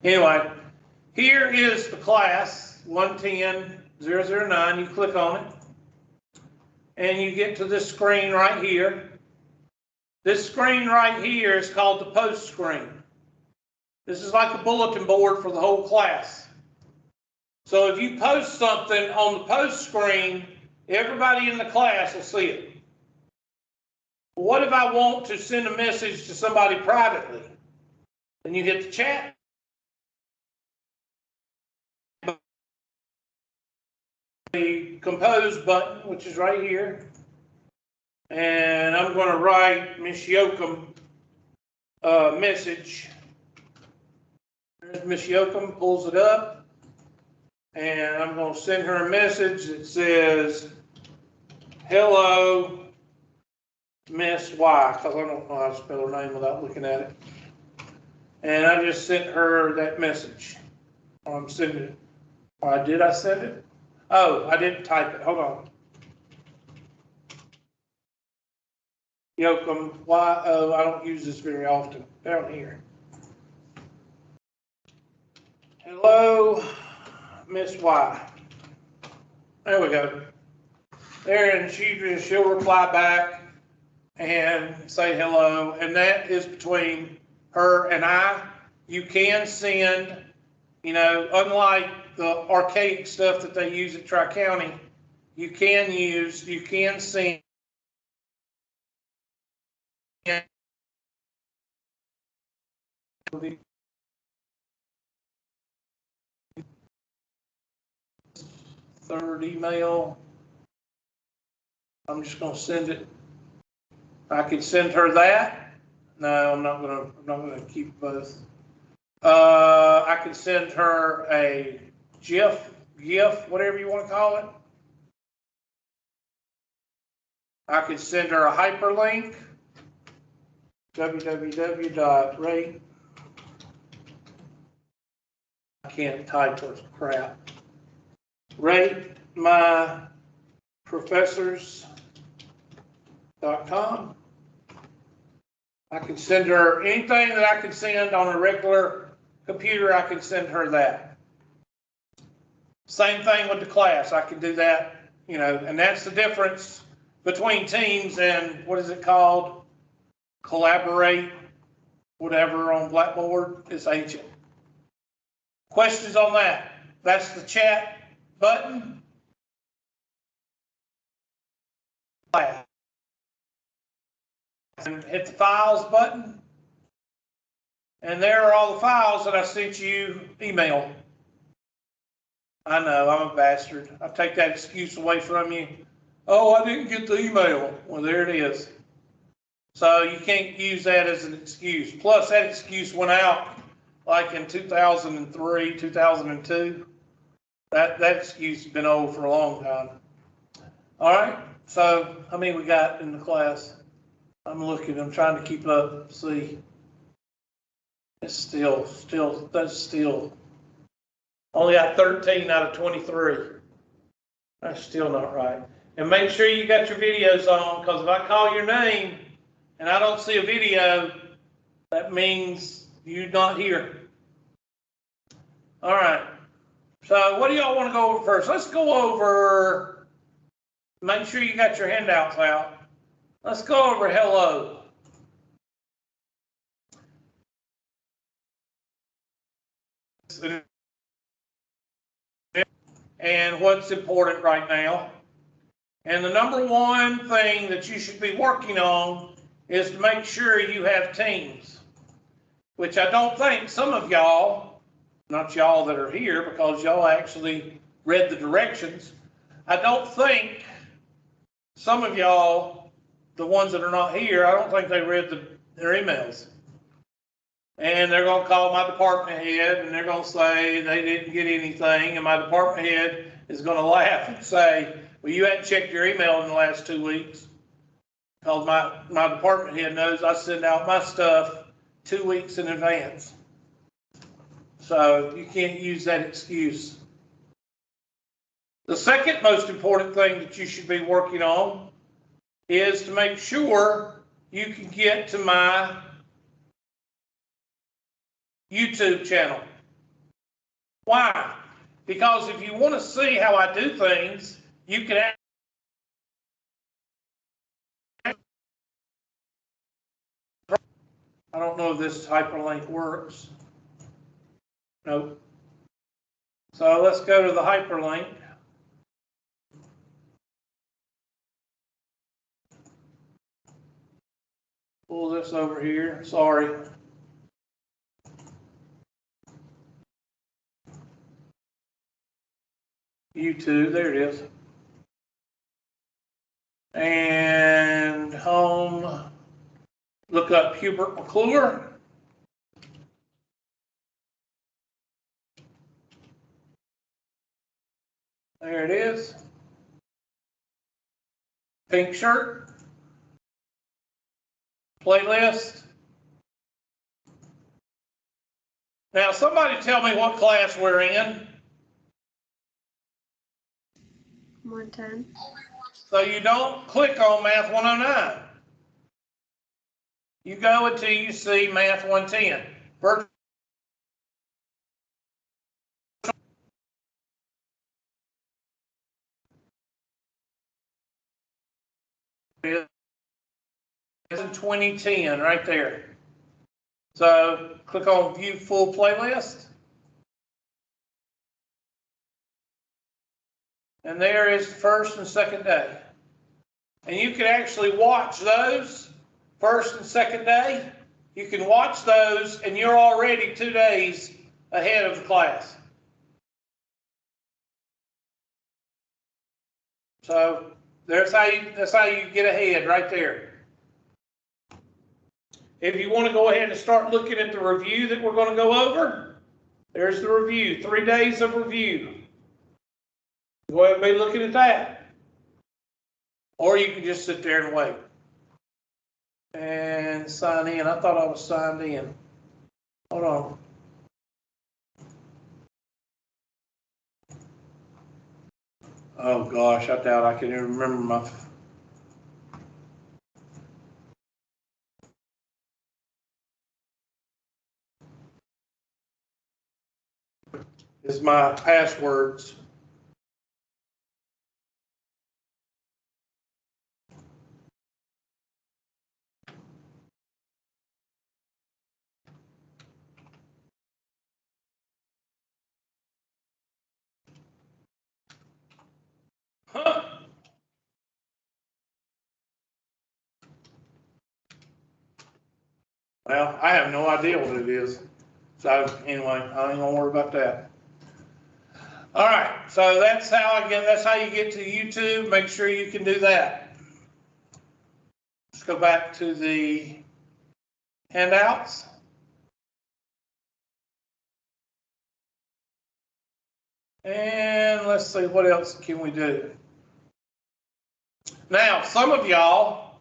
Anyway, here is the class 110009. You click on it and you get to this screen right here. This screen right here is called the post screen. This is like a bulletin board for the whole class. So if you post something on the post screen, everybody in the class will see it. What if I want to send a message to somebody privately? Then you hit the chat. The compose button, which is right here. And I'm going to write Miss Yoakum a message. There's Miss Yoakum, pulls it up. And I'm going to send her a message that says, hello, Miss Y, because I don't know how to spell her name without looking at it. And I just sent her that message. I'm sending it. Did I send it? Oh, I didn't type it. Hold on. Yoakum, Y-O, I don't use this very often. Down here. Hello, Miss Y. There we go. There, and she'll reply back and say hello. And that is between her and I. You can send, unlike the archaic stuff that they use at Tri-County, you can send 3rd email. I'm just going to send it. I could send her that. No, I'm not going to keep both. I could send her a GIF, whatever you want to call it. I could send her a hyperlink, www.rate. I can't type for crap. RateMyProfessors.com. I can send her anything that I can send on a regular computer. I can send her that. Same thing with the class. I can do that, and that's the difference between Teams and what is it called? Collaborate, whatever on Blackboard is Agent. Questions on that? That's the chat button. And hit the files button. And there are all the files that I sent you email. I know, I'm a bastard. I take that excuse away from you. Oh, I didn't get the email. Well, there it is. So you can't use that as an excuse. Plus, that excuse went out like in 2003, 2002. That excuse has been old for a long time. All right. So how many we got in the class? I'm looking. I'm trying to keep up. See. It's still only got 13 out of 23. That's still not right. And make sure you got your videos on, because if I call your name and I don't see a video, that means you're not here. All right. So what do y'all want to go over first? Let's go over, make sure you got your handouts out. Let's go over hello. And what's important right now. And the number one thing that you should be working on is to make sure you have Teams, which I don't think some of y'all, not y'all that are here because y'all actually read the directions, I don't think some of y'all, the ones that are not here, I don't think they read their emails. And they're going to call my department head and they're going to say they didn't get anything. And my department head is going to laugh and say, well, you hadn't checked your email in the last 2 weeks. Because my department head knows I send out my stuff 2 weeks in advance. So you can't use that excuse. The second most important thing that you should be working on is to make sure you can get to my YouTube channel. Why? Because if you want to see how I do things, you can I don't know if this hyperlink works. Nope. So let's go to the hyperlink. Pull this over here. Sorry. YouTube, there it is. And home, look up Hubert McClure. There it is. Pink shirt. Playlist. Now somebody tell me what class we're in. 110. So you don't click on Math 109. You go until you see Math 110. Virtual is in 2010 right there. So click on View Full Playlist. And there is the first and second day. And you can actually watch those first and second day. You can watch those and you're already 2 days ahead of the class. So that's how you get ahead right there. If you want to go ahead and start looking at the review that we're going to go over, there's the review, 3 days of review. Go ahead and be looking at that. Or you can just sit there and wait. And sign in. I thought I was signed in. Hold on. Oh gosh, I doubt I can even remember my. It's my passwords. Huh. Well, I have no idea what it is. So anyway, I ain't gonna worry about that. All right, so that's how you get to YouTube. Make sure you can do that. Let's go back to the handouts. And let's see, what else can we do? Now, some of y'all,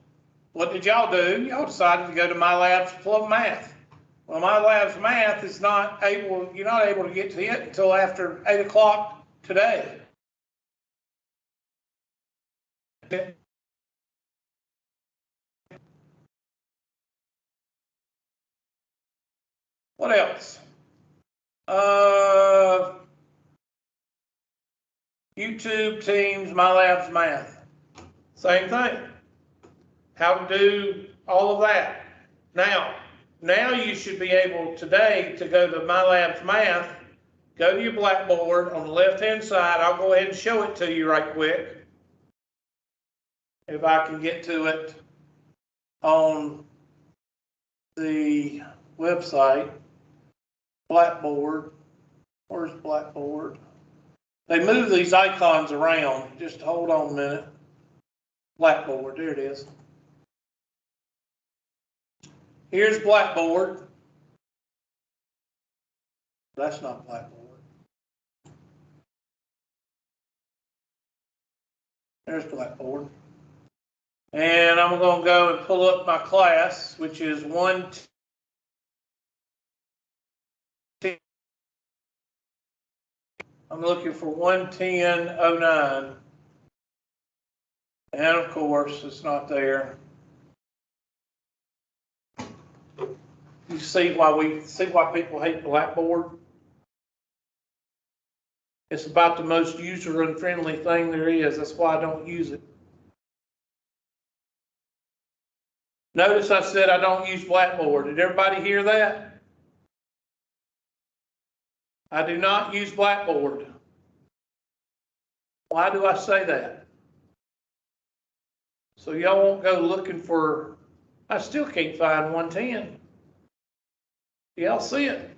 what did y'all do? Y'all decided to go to MyLabs Plum Math. Well, MyLabs Math is you're not able to get to it until after 8 o'clock today. What else? YouTube, Teams, MyLabs Math. Same thing. How to do all of that. Now you should be able today to go to MyLabs Math, go to your Blackboard on the left-hand side. I'll go ahead and show it to you right quick. If I can get to it on the website. Blackboard. Where's Blackboard? They move these icons around. Just hold on a minute. Blackboard, there it is. Here's Blackboard. That's not Blackboard. There's Blackboard. And I'm going to go and pull up my class, which is 110. I'm looking for 110.09. And of course, it's not there. You see why people hate Blackboard? It's about the most user-unfriendly thing there is. That's why I don't use it. Notice I said I don't use Blackboard. Did everybody hear that? I do not use Blackboard. Why do I say that? So y'all won't go looking for, I still can't find 110. Y'all see it?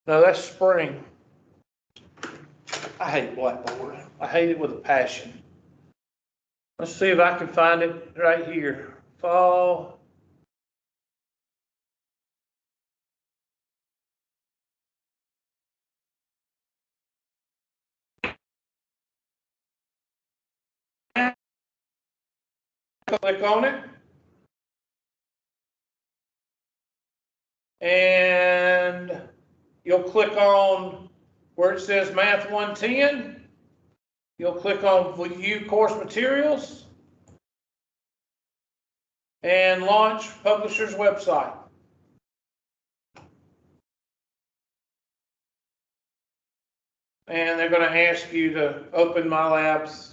No, that's spring. I hate Blackboard. I hate it with a passion. Let's see if I can find it right here. Fall. Click on it. And you'll click on where it says Math 110. You'll click on View Course Materials and launch Publisher's website. And they're going to ask you to open MyLabs.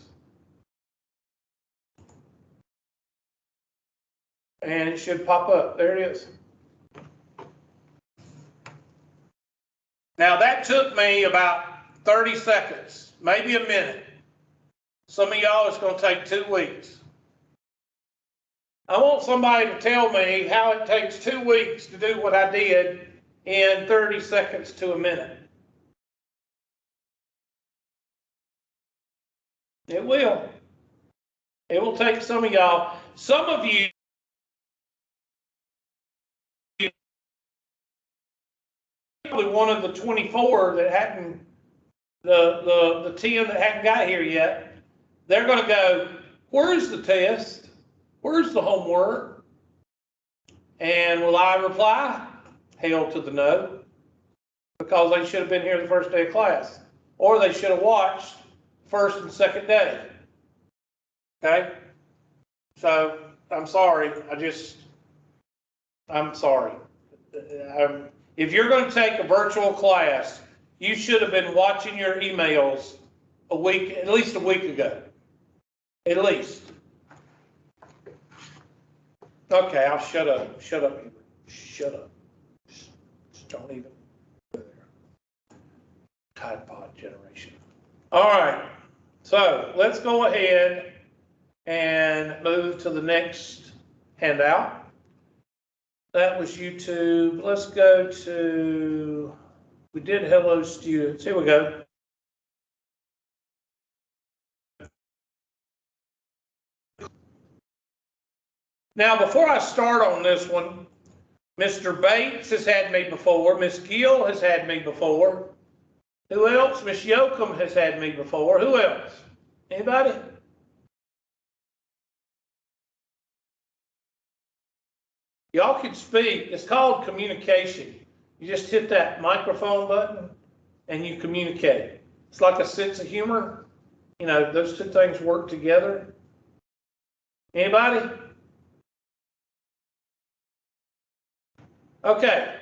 And it should pop up. There it is. Now that took me about 30 seconds, maybe a minute. Some of y'all it's going to take 2 weeks. I want somebody to tell me how it takes 2 weeks to do what I did in 30 seconds to a minute. It will. It will take some of y'all. Some of you probably one of the 24 that hadn't, the 10 that hadn't got here yet. They're going to go, where's the test? Where's the homework? And will I reply? Hell to the no. Because they should have been here the first day of class. Or they should have watched first and second day. Okay? So, I'm sorry. I'm sorry. If you're going to take a virtual class, you should have been watching your emails at least a week ago. At least. Okay, I'll shut up. Shut up. Shut up. Just don't even go there. Tide Pod generation. All right. So let's go ahead and move to the next handout. That was YouTube. Let's go to, we did Hello Students. Here we go. Now, before I start on this one, Mr. Bates has had me before. Miss Gill has had me before. Who else? Miss Yoakum has had me before. Who else? Anybody? Y'all can speak. It's called communication. You just hit that microphone button and you communicate. It's like a sense of humor. You know, those two things work together. Anybody? Okay.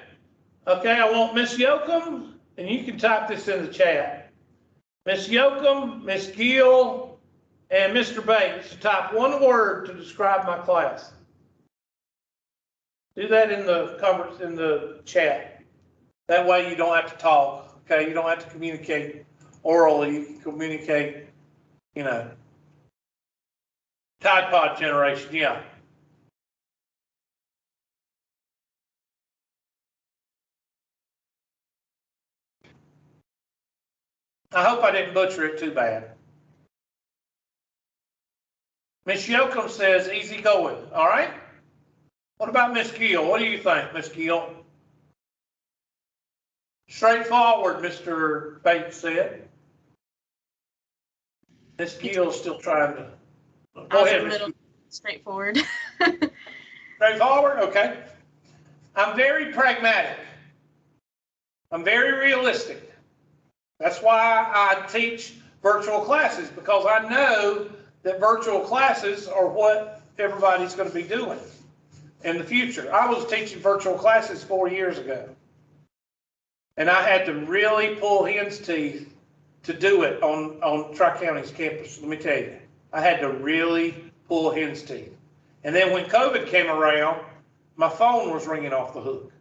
Okay, I want Miss Yoakum, and you can type this in the chat. Miss Yoakum, Miss Gill, and Mr. Bates, type one word to describe my class. Do that in the chat. That way you don't have to talk, okay? You don't have to communicate orally. You can communicate, you know. Tide Pod generation, yeah. I hope I didn't butcher it too bad. Miss Yoakum says easy going, all right? What about Miss Gill? What do you think, Miss Gill? Straightforward, Mr. Bates said. Miss Gill's still trying to. Go ahead, Miss Gill. Straightforward. Straightforward, okay. I'm very pragmatic. I'm very realistic. That's why I teach virtual classes, because I know that virtual classes are what everybody's going to be doing. in the future. I was teaching virtual classes 4 years ago. And I had to really pull hen's teeth to do it on Tri-County's campus, let me tell you. I had to really pull hen's teeth. And then when COVID came around, my phone was ringing off the hook.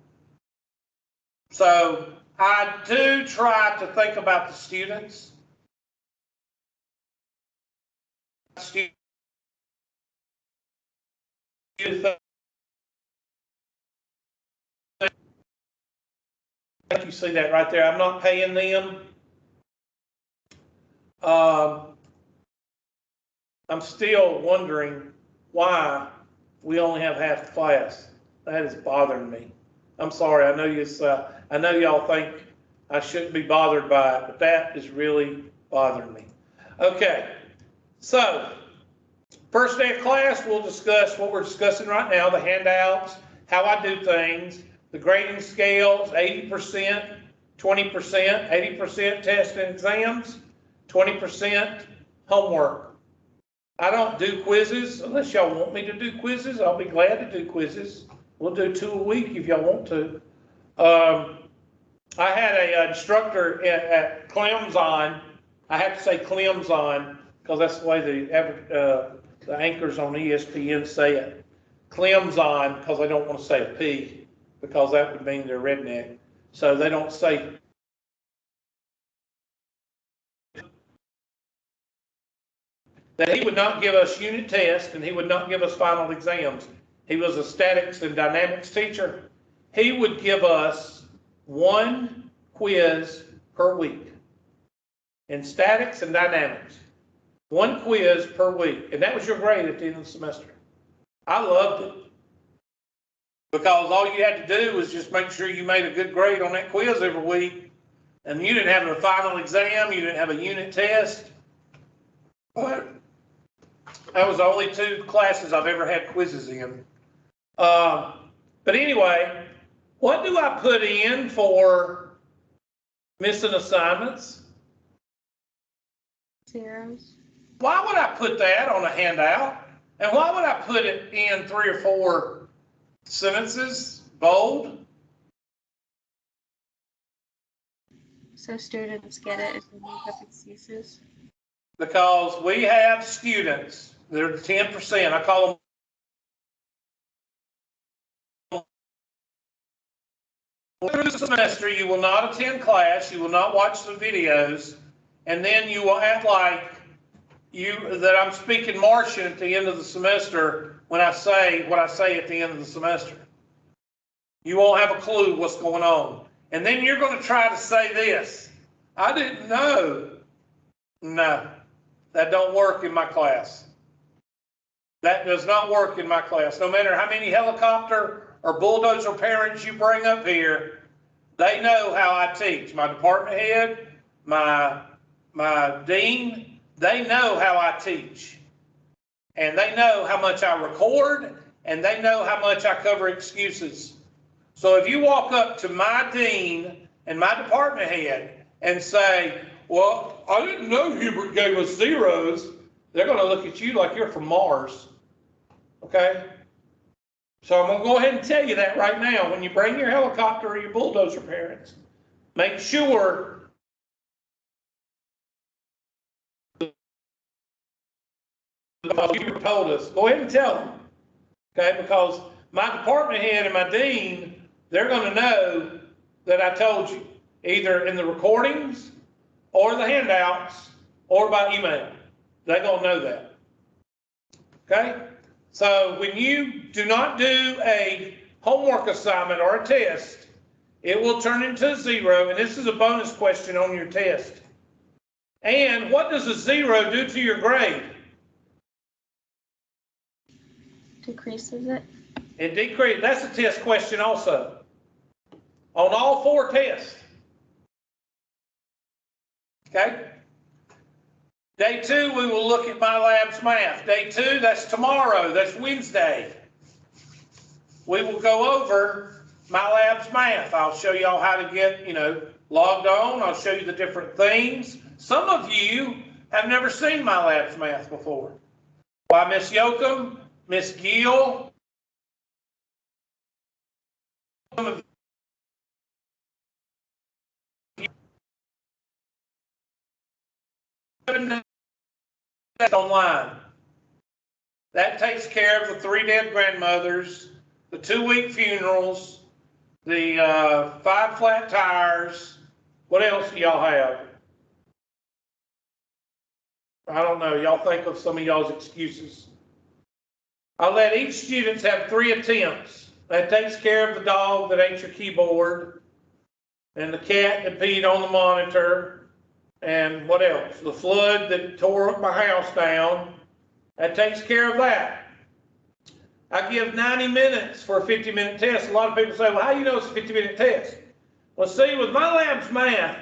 So I do try to think about the students. You see that right there. I'm not paying them. I'm still wondering why we only have half the class. That is bothering me. I'm sorry. I know y'all think I shouldn't be bothered by it, but that is really bothering me. Okay. So, first day of class, we'll discuss what we're discussing right now, the handouts, how I do things, the grading scales, 80%, 20%, 80% tests and exams, 20% homework. I don't do quizzes unless y'all want me to do quizzes. I'll be glad to do quizzes. We'll do 2 a week if y'all want to. I had an instructor at Clemson. I have to say Clemson because that's the way the anchors on ESPN say it. Clemson, because I don't want to say a P, because that would mean they're redneck. So they don't say. That he would not give us unit tests and he would not give us final exams. He was a statics and dynamics teacher. He would give us 1 quiz per week in statics and dynamics. 1 quiz per week. And that was your grade at the end of the semester. I loved it. Because all you had to do was just make sure you made a good grade on that quiz every week. And you didn't have a final exam, you didn't have a unit test. But that was the only 2 classes I've ever had quizzes in. But anyway, what do I put in for missing assignments? Zeros. Why would I put that on a handout? And why would I put it in 3 or 4 sentences, bold? So students get it if they make up excuses. Because we have students, they're 10%, I call them. Through the semester, you will not attend class, you will not watch the videos, and then you will act like that I'm speaking Martian at the end of the semester when I say what I say at the end of the semester. You won't have a clue what's going on. And then you're going to try to say this. I didn't know. No, that don't work in my class. That does not work in my class. No matter how many helicopter or bulldozer parents you bring up here, they know how I teach. My department head, my dean, they know how I teach. And they know how much I record, and they know how much I cover excuses. So if you walk up to my dean and my department head and say, well, I didn't know Hubert gave us zeros, they're going to look at you like you're from Mars. Okay? So I'm going to go ahead and tell you that right now. When you bring your helicopter or your bulldozer parents, make sure you told us. Go ahead and tell them. Okay? Because my department head and my dean, they're going to know that I told you, either in the recordings or the handouts or by email. They're going to know that. Okay? So when you do not do a homework assignment or a test, it will turn into a 0, and this is a bonus question on your test. And what does a 0 do to your grade? Decreases it. It decreases. That's a test question also. On all 4 tests. Okay? Day 2, we will look at MyLabs Math. Day 2, that's tomorrow. That's Wednesday. We will go over MyLabs Math. I'll show y'all how to get, logged on. I'll show you the different things. Some of you have never seen MyLabs Math before. By Miss Yoakum, Miss Gill, of you online. That takes care of the 3 dead grandmothers, the 2-week funerals, the 5 flat tires. What else do y'all have? I don't know. Y'all think of some of y'all's excuses. I let each student have 3 attempts. That takes care of the dog that ate your keyboard, and the cat that peed on the monitor, and what else? The flood that tore my house down. That takes care of that. I give 90 minutes for a 50-minute test. A lot of people say, well, how do you know it's a 50-minute test? Well, see, with My Labs Math,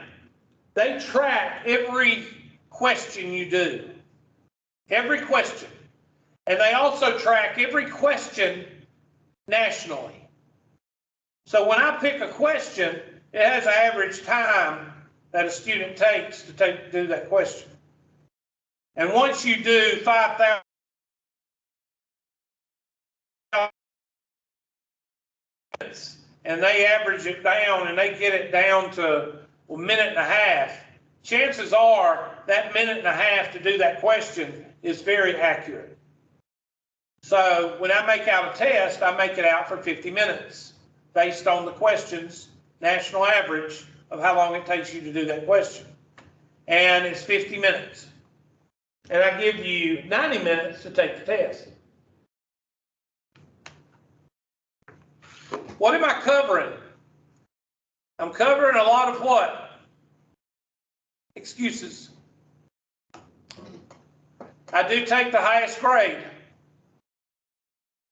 they track every question you do. Every question. And they also track every question nationally. So when I pick a question, it has an average time that a student takes to do that question. And once you do 5,000, and they average it down and they get it down to a minute and a half, chances are that minute and a half to do that question is very accurate. So when I make out a test, I make it out for 50 minutes based on the questions, national average of how long it takes you to do that question. And it's 50 minutes. And I give you 90 minutes to take the test. What am I covering? I'm covering a lot of what? Excuses. I do take the highest grade.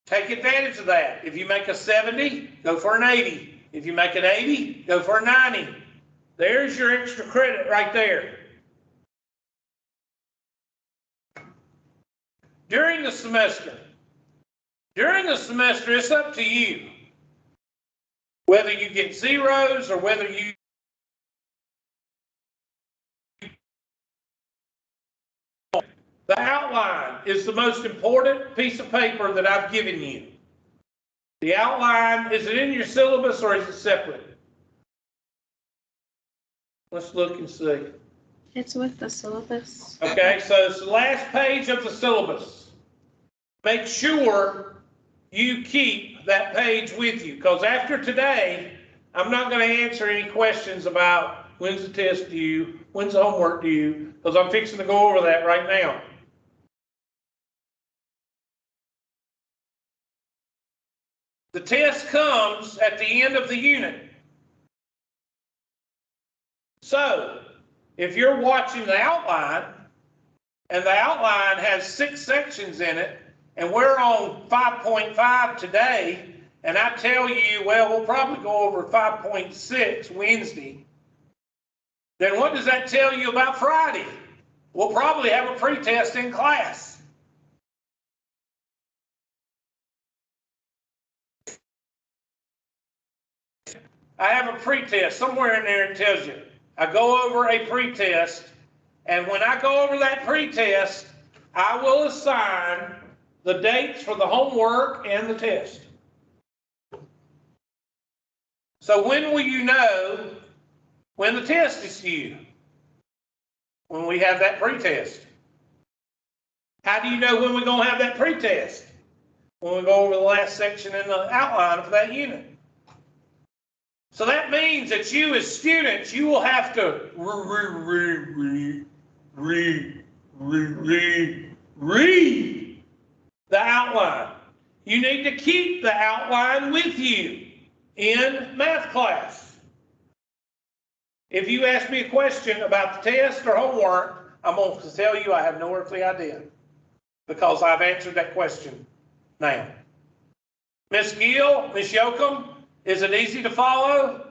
Take advantage of that. If you make a 70, go for an 80. If you make an 80, go for a 90. There's your extra credit right there. During the semester, it's up to you. Whether you get zeros or whether you the outline is the most important piece of paper that I've given you. The outline, is it in your syllabus or is it separate? Let's look and see. It's with the syllabus. Okay, so it's the last page of the syllabus. Make sure you keep that page with you, because after today, I'm not going to answer any questions about when's the test due, when's the homework due, because I'm fixing to go over that right now. The test comes at the end of the unit. So, if you're watching the outline, and the outline has 6 sections in it, and we're on 5.5 today, and I tell you, well, we'll probably go over 5.6 Wednesday, then what does that tell you about Friday? We'll probably have a pretest in class. I have a pretest. Somewhere in there it tells you. I go over a pretest, and when I go over that pretest, I will assign the dates for the homework and the test. So when will you know when the test is due? When we have that pretest. How do you know when we're going to have that pretest? When we go over the last section in the outline of that unit. So that means that you as students, you will have to read the outline. You need to keep the outline with you in math class. If you ask me a question about the test or homework, I'm going to tell you I have no earthly idea, because I've answered that question now. Miss Gill, Miss Yoakum, is it easy to follow?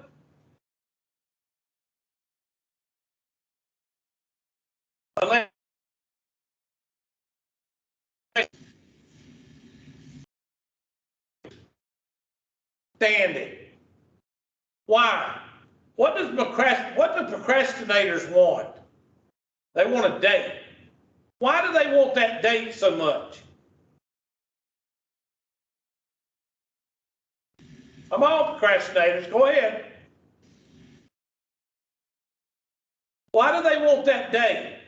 Stand it. Why? What do procrastinators want? They want a date. Why do they want that date so much? Come on, procrastinators, go ahead. Why do they want that day?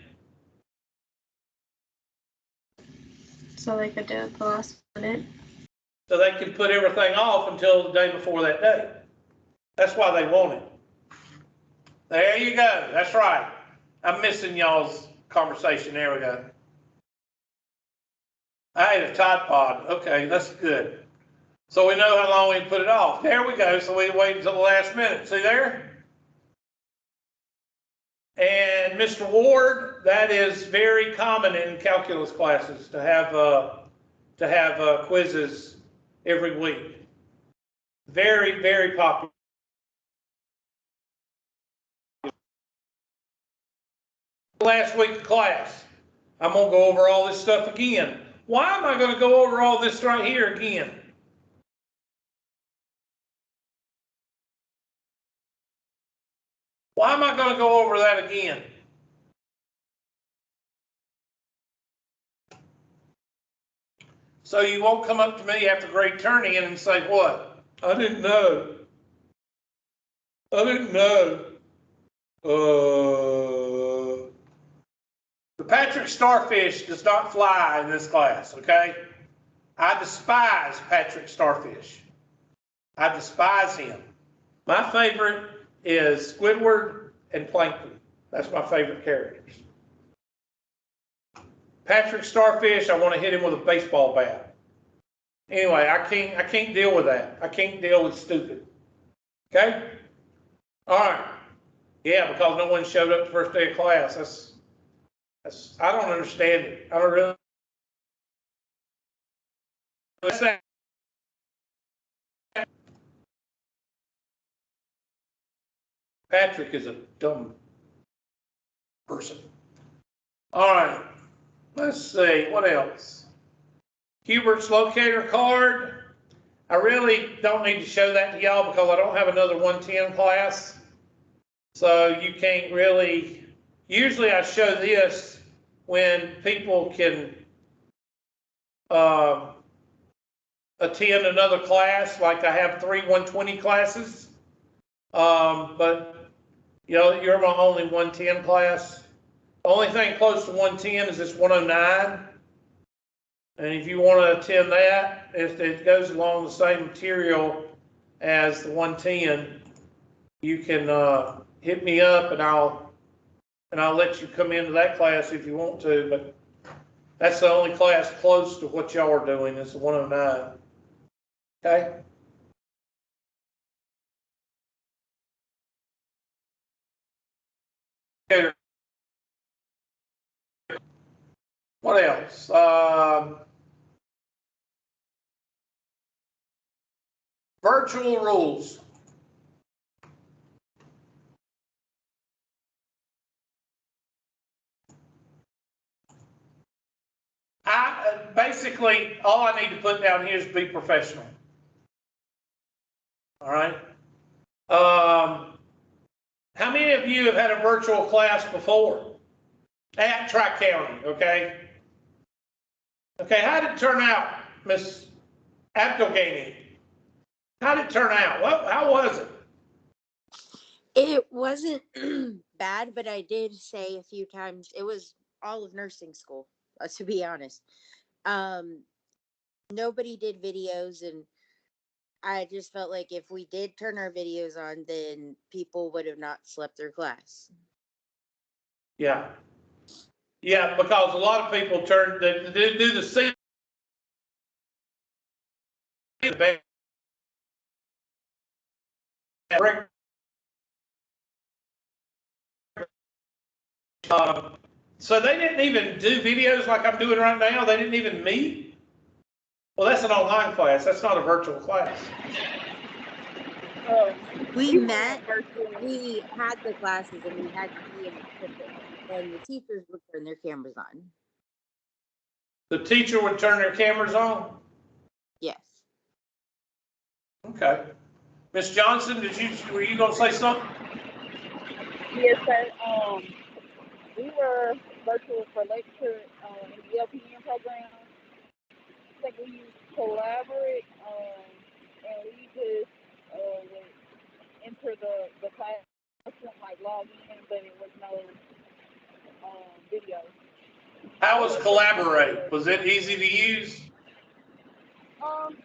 So they could do it the last minute. So they can put everything off until the day before that day. That's why they want it. There you go. That's right. I'm missing y'all's conversation. There we go. I ate a Tide Pod. Okay, that's good. So we know how long we put it off. There we go. So we wait until the last minute. See there? And Mr. Ward, that is very common in calculus classes to have quizzes every week. Very, very popular. Last week of class, I'm going to go over all this stuff again. Why am I going to go over all this right here again? Why am I going to go over that again? So you won't come up to me after grade turn in and say, what? I didn't know. I didn't know. The Patrick Starfish does not fly in this class, okay? I despise Patrick Starfish. I despise him. My favorite is Squidward and Plankton. That's my favorite characters. Patrick Starfish, I want to hit him with a baseball bat. Anyway, I can't deal with that. I can't deal with stupid. Okay? All right. Yeah, because no one showed up the first day of class. That's I don't understand it. I don't really. Patrick is a dumb person. All right. Let's see. What else? Hubert's locator card. I really don't need to show that to y'all because I don't have another 110 class. So you can't really, usually I show this when people can attend another class, like I have 3 120 classes. But you know, you're my only 110 class. The only thing close to 110 is this 109. And if you want to attend that, if it goes along the same material as the 110, you can hit me up and I'll let you come into that class if you want to. But that's the only class close to what y'all are doing is the 109. Okay. Okay. What else? Virtual rules. Basically, all I need to put down here is be professional. All right. How many of you have had a virtual class before? At Tri-County, okay? Okay, how did it turn out, Miss Abdelghani? How did it turn out? How was it? It wasn't bad, but I did say a few times it was all of nursing school, to be honest. Nobody did videos, and I just felt like if we did turn our videos on, then people would have not slept through class. Yeah. Yeah, because a lot of people do the same. So they didn't even do videos like I'm doing right now. They didn't even meet. Well, that's an online class. That's not a virtual class. We met, we had the classes, and we had to be in the and the teachers would turn their cameras on. The teacher would turn their cameras on? Yes. Okay. Miss Johnson, were you going to say something? Yes, sir. We were virtual for lecture in the LPN program. I think we used Collaborate, and we just would enter the classroom, like log in, but it was no video. How was Collaborate? Was it easy to use?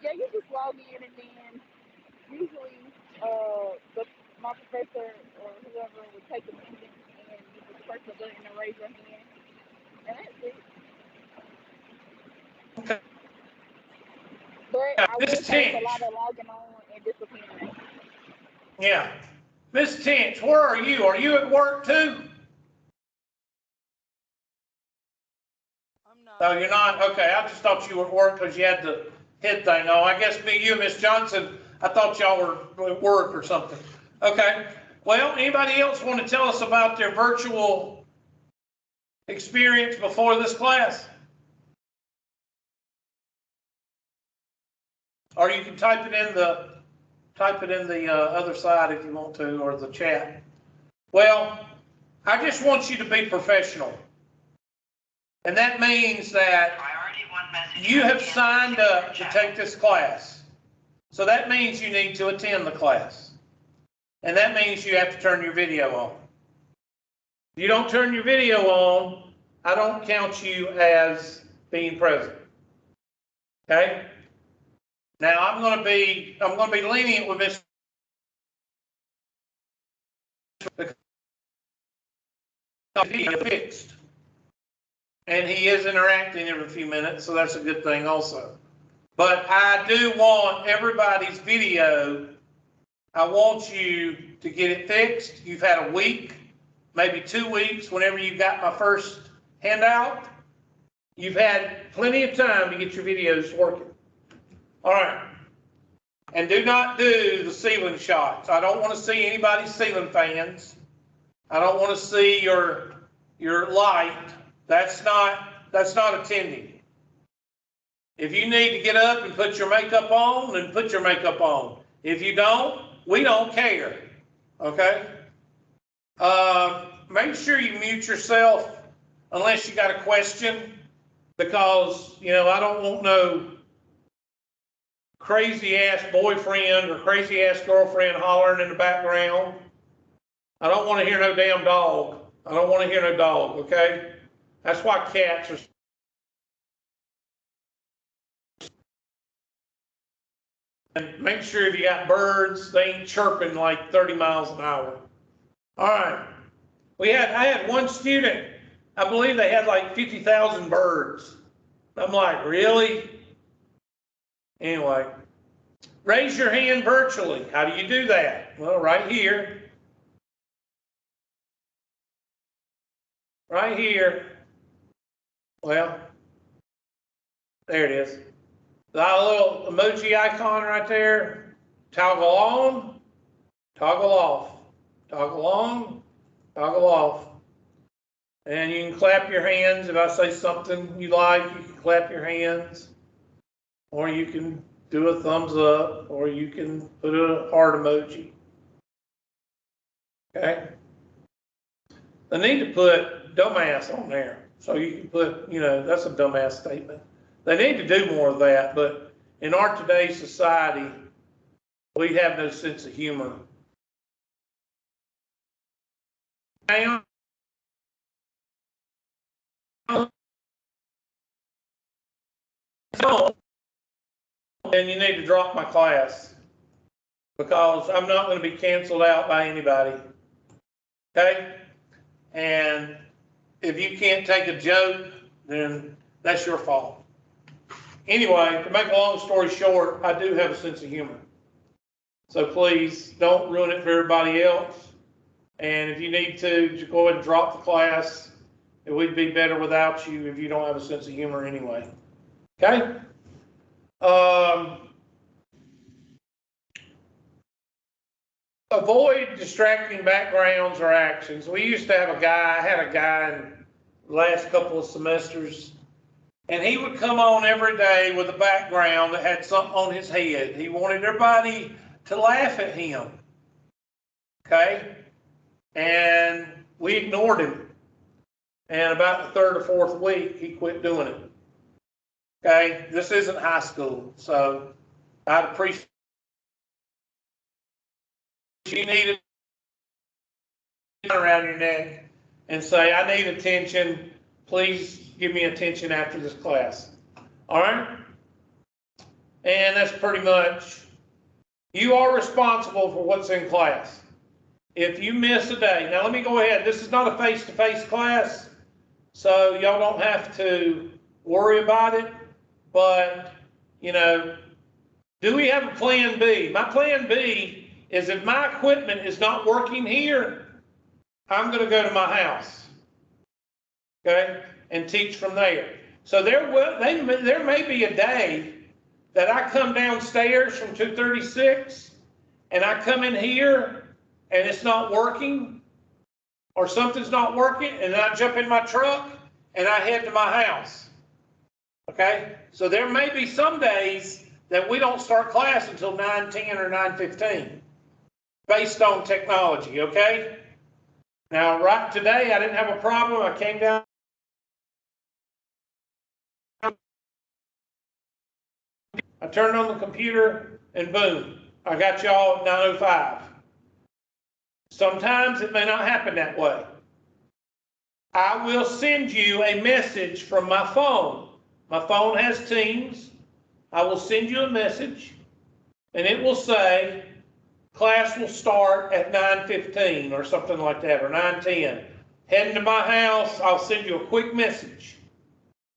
Yeah, you just log in and then usually my professor or whoever would take attendance and you just press the button and raise your hand, and that's it. Okay. But Yeah, I will Miss say it's a Tinch. lot of logging on and disappearing. Yeah. Miss Tinch, where are you? Are you at work too? I'm not. No, you're not? Okay, I just thought you were at work because you had the head thing on. I guess me, you and Miss Johnson, I thought y'all were at work or something. Okay. Well, anybody else want to tell us about their virtual experience before this class? Or you can type it in the other side if you want to, or the chat. Well, I just want you to be professional. And that means that you have signed up to take this class. So that means you need to attend the class. And that means you have to turn your video on. If you don't turn your video on, I don't count you as being present. Okay? Now I'm going to be lenient with this because he is fixed. And he is interacting every few minutes, so that's a good thing also. But I do want everybody's video, I want you to get it fixed. You've had a week, maybe 2 weeks, whenever you got my first handout. You've had plenty of time to get your videos working. All right. And do not do the ceiling shots. I don't want to see anybody's ceiling fans. I don't want to see your light. That's not attending. If you need to get up and put your makeup on, then put your makeup on. If you don't, we don't care. Okay? Make sure you mute yourself unless you got a question, because, I don't want no crazy ass boyfriend or crazy ass girlfriend hollering in the background. I don't want to hear no damn dog. I don't want to hear no dog, okay? That's why cats are. And make sure if you got birds, they ain't chirping like 30 miles an hour. All right. I had one student, I believe they had like 50,000 birds. I'm like, really? Anyway, raise your hand virtually. How do you do that? Well, right here. Right here. Well, there it is. That little emoji icon right there. Toggle on, toggle off, toggle on, toggle off. And you can clap your hands. If I say something you like, you can clap your hands. Or you can do a thumbs up, or you can put a heart emoji. Okay? They need to put dumbass on there. So you can put, that's a dumbass statement. They need to do more of that, but in our today's society, we have no sense of humor. And you need to drop my class, because I'm not going to be canceled out by anybody. Okay? And if you can't take a joke, then that's your fault. Anyway, to make a long story short, I do have a sense of humor. So please don't ruin it for everybody else. And if you need to, just go ahead and drop the class. We'd be better without you if you don't have a sense of humor anyway. Okay? Avoid distracting backgrounds or actions. We used to have I had a guy in the last couple of semesters, and he would come on every day with a background that had something on his head. He wanted everybody to laugh at him. Okay? And we ignored him. And about the third or fourth week, he quit doing it. Okay? This isn't high school, so I'd appreciate you need it around your neck and say, I need attention. Please give me attention after this class. All right? And that's pretty much, you are responsible for what's in class. If you miss a day, now let me go ahead. This is not a face-to-face class, so y'all don't have to worry about it. But, you know, do we have a plan B? My plan B is if my equipment is not working here, I'm going to go to my house, okay, and teach from there. So there may be a day that I come downstairs from 236 and I come in here and it's not working, or something's not working, and then I jump in my truck and I head to my house. Okay? So there may be some days that we don't start class until 9:10 or 9:15 based on technology, okay? Now, right today, I didn't have a problem. I came down. I turned on the computer and boom, I got y'all at 9:05. Sometimes it may not happen that way. I will send you a message from my phone. My phone has Teams. I will send you a message and it will say class will start at 9:15 or something like that, or 9:10. Heading to my house, I'll send you a quick message.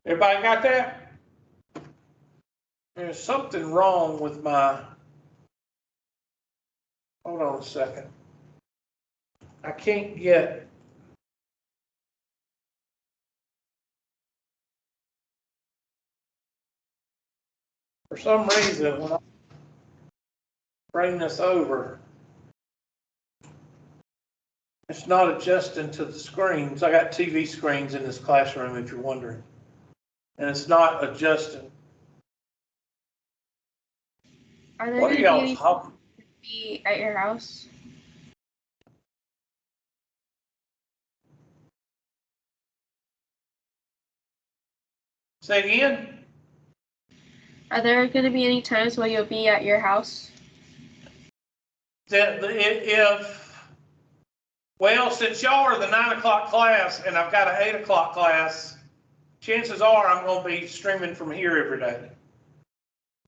Everybody got that? There's something wrong with my, hold on a second. I can't get, for some reason, when I bring this over, it's not adjusting to the screens. I got TV screens in this classroom, if you're wondering, and it's not adjusting. Are there What are going y'all to be talking? be at your house? Say again? Are there going to be any times where you'll be at your house? Well, since y'all are the 9 o'clock class and I've got an 8 o'clock class, chances are I'm going to be streaming from here every day.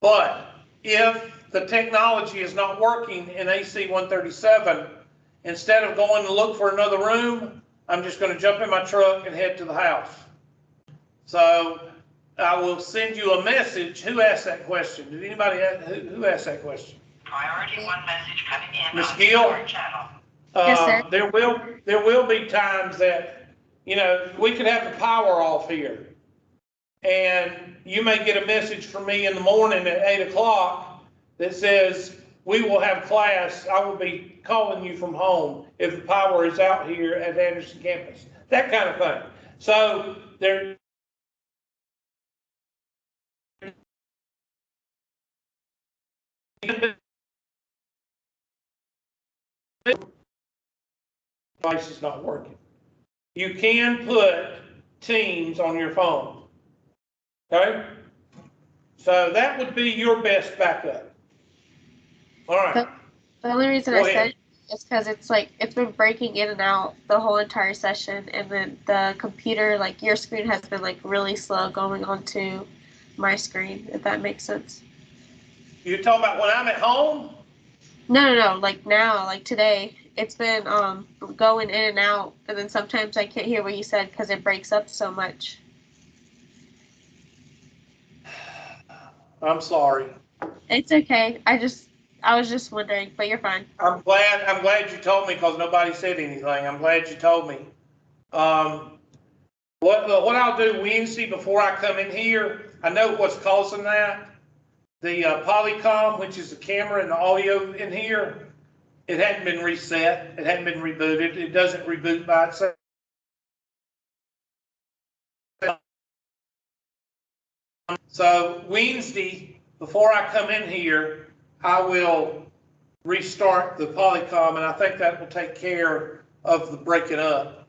But if the technology is not working in AC 137, instead of going to look for another room, I'm just going to jump in my truck and head to the house. So I will send you a message. Who asked that question? Did anybody ask, who asked that question? Priority 1 message coming in Ms. on Gill? your channel. Yes, sir. There will be times that, you know, we could have the power off here. And you may get a message from me in the morning at 8 o'clock that says, we will have class. I will be calling you from home if the power is out here at Anderson campus. That kind of thing. So there. Device is not working. You can put Teams on your phone. Okay? So that would be your best backup. All right. The only reason Go I ahead. said it is because it's been breaking in and out the whole entire session, and then the computer, like your screen has been like really slow going onto my screen, if that makes sense. You're talking about when I'm at home? No, like now, like today, it's been going in and out, and then sometimes I can't hear what you said because it breaks up so much. I'm sorry. It's okay. I was just wondering, but you're fine. I'm glad you told me, because nobody said anything. I'm glad you told me. What I'll do Wednesday before I come in here, I know what's causing that. The Polycom, which is the camera and the audio in here, it hadn't been reset. It hadn't been rebooted. It doesn't reboot by itself. So Wednesday, before I come in here, I will restart the Polycom, and I think that will take care of the breaking up.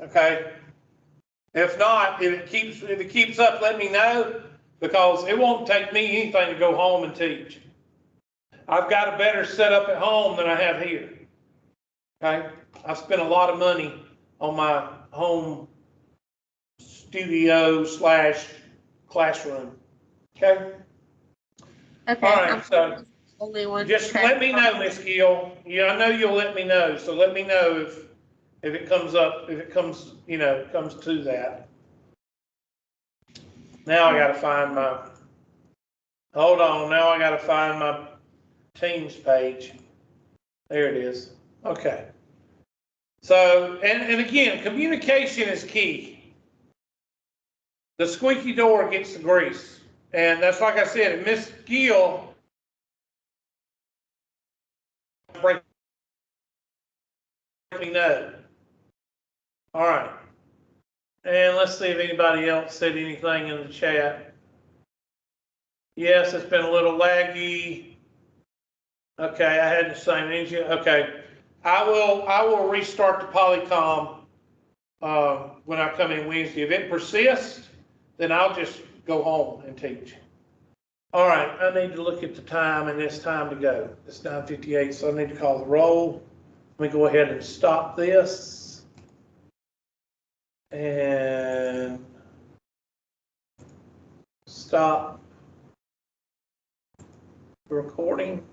Okay? If not, if it keeps up, let me know, because it won't take me anything to go home and teach. I've got a better setup at home than I have here. Okay, I spent a lot of money on my home studio / classroom. Okay, Okay, all I'm right, so the only one. just trying let me to- know, Miss Gill. Yeah, I know you'll let me know, so let me know if it comes up, if it comes, comes to that. Now I gotta find hold on, now I gotta find my Teams page. There it is. Okay. So, and again, communication is key. The squeaky door gets the grease. And that's like I said, Miss Gill, let me know. All right. And let's see if anybody else said anything in the chat. Yes, it's been a little laggy. Okay, I had the same issue. Okay. I will restart the Polycom when I come in Wednesday. If it persists, then I'll just go home and teach. All right, I need to look at the time, and it's time to go. It's 9:58, so I need to call the roll. Let me go ahead and stop this. And stop the recording.